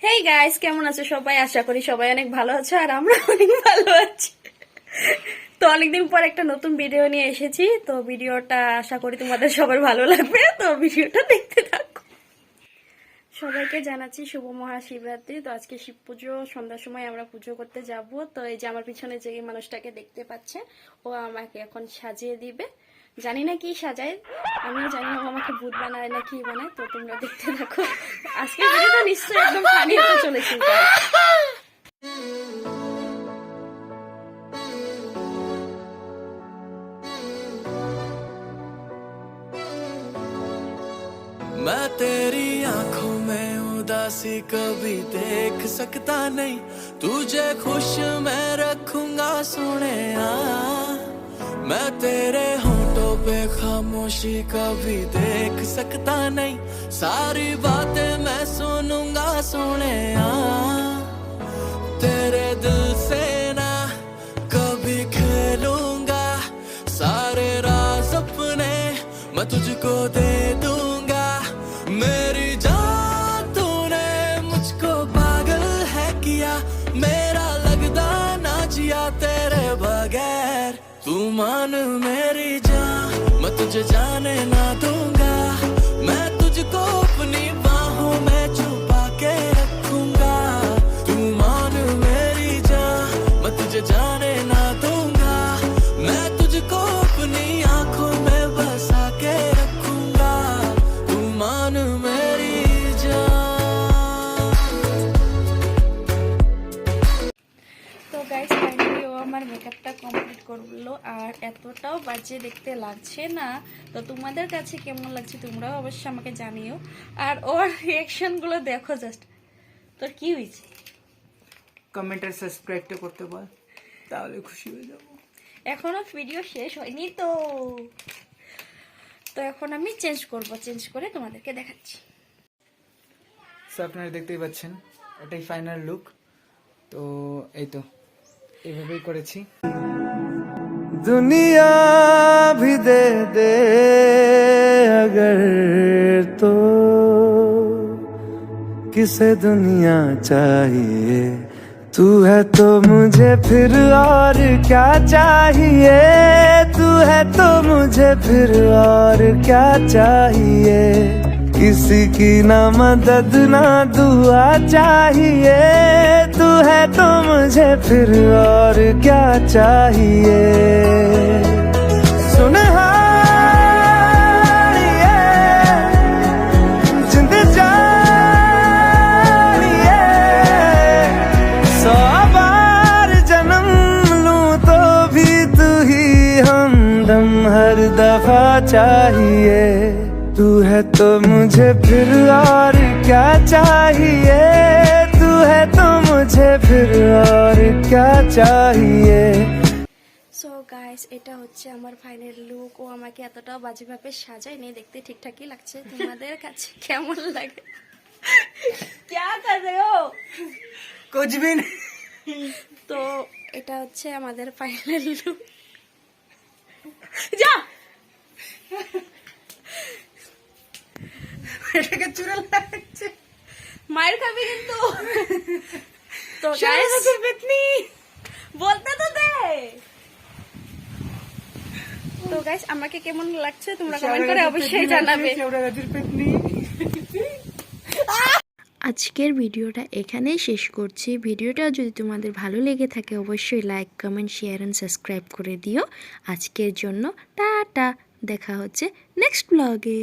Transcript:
Hey guys, কেমন আছো সবাই? আশা করি সবাই অনেক ভালো আছো আর আমরা অনেক ভালো আছি। তো অনেকদিন পর একটা নতুন ভিডিও নিয়ে এসেছি। তো ভিডিওটা আশা করি তোমাদের সবার ভালো লাগবে। তো ভিডিওটা দেখতে থাকো। সবাইকে জানাচ্ছি শুভ মহাশিবরাত্রি। তো আজকে শিব পুজো, সন্ধ্যার সময় আমরা পুজো করতে যাব। তো এই যে আমার পিছনে যে মানুষটাকে দেখতে পাচ্ছে, ও আমাকে এখন সাজিয়ে দিবে। জানি না কি সাজায়, আমিও জানি না ও আমাকে ভূত বানায় না কি বানায়। তো তোমরা দেখতে থাকো। আজকে ভিডিওটা নিশ্চয়ই একদম ফানি হতে চলেছে। मैं तेरी आंखों में उदासी कभी देख सकता नहीं, तुझे खुश मैं रखूंगा सोने मैं तेरे होठों पे खामोशी कभी देख सकता नहीं, सारी बातें मैं सुनूंगा सोने तेरे दिल से ना कभी खेलूंगा, सारे राज अपने मैं तुझको दे दूंगा। मेरी जान तूने मुझको पागल है किया, मेरा लगदा ना जिया तेरे बगैर। तू मान मेरी जान, मैं तुझे जाने ना दूंगा, मैं तुझको अपनी बाहों में छुपा के रखूंगा। तू मान मेरी जान, मैं तुझे जाने ना दूंगा, मैं तुझको अपनी आंखों में बसा के रखूंगा। तू मान मेरी তো গাইস, ফাইনালি ও আমার মেকআপটা কমপ্লিট করলো আর এতটাও বাজে দেখতে লাগছে না। তো তোমাদের কাছে কেমন লাগছে তোমরাও অবশ্যই আমাকে জানিও। আর ওর রিয়াকশনগুলো দেখো জাস্ট। তোর কি হয়েছে? কমেন্ট আর সাবস্ক্রাইবটা করতে বল, তাহলে খুশি হয়ে যাব। এখনো ভিডিও শেষ হয়নি তো। তো এখন আমি চেঞ্জ করব, চেঞ্জ করে তোমাদেরকে দেখাচ্ছি। সো আপনারা দেখতেই পাচ্ছেন, এটাই ফাইনাল লুক। তো এই তো এইভাবেই করেছি। দুনিয়া भी दे दे अगर तो किसे दुनिया चाहिए, तू है तो मुझे फिर और क्या चाहिए, तू है तो मुझे फिर और क्या चाहिए। किसी की ना मदद ना दुआ चाहिए, तू है तो मुझे फिर और क्या चाहिए। सुनहारिए जिंद जानिए, 100 बार जन्म लूं तो भी तू ही हमदम हर दफा चाहिए। तू है तो मुझे फिर और क्या चाहिए, तू है तो मुझे फिर और क्या चाहिए। সো গাইস, এটা হচ্ছে আমার ফাইনাল লুক। ও আমাকে এতটাও বাজেভাবে সাজায়নি, দেখতে ঠিকঠাকই লাগছে। তোমাদের কাছে কেমন লাগে? क्या कर रहे हो? कुछ भी नहीं। তো এটা হচ্ছে আমাদের ফাইনাল লুক। যা এটাকে চুরা লাগছে, মায়ের খাবি কিন্তু। তো গাইস, বলতে তো দে। তো গাইস, আমাকে কেমন লাগছে তোমরা কমেন্ট করে অবশ্যই জানাবে। আজকের ভিডিওটা এখানেই শেষ করছি। ভিডিওটা যদি তোমাদের ভালো লেগে থাকে অবশ্যই like, comment, share and subscribe করে দিও। আজকের জন্য টাটা, দেখা হচ্ছে নেক্সট ব্লগে।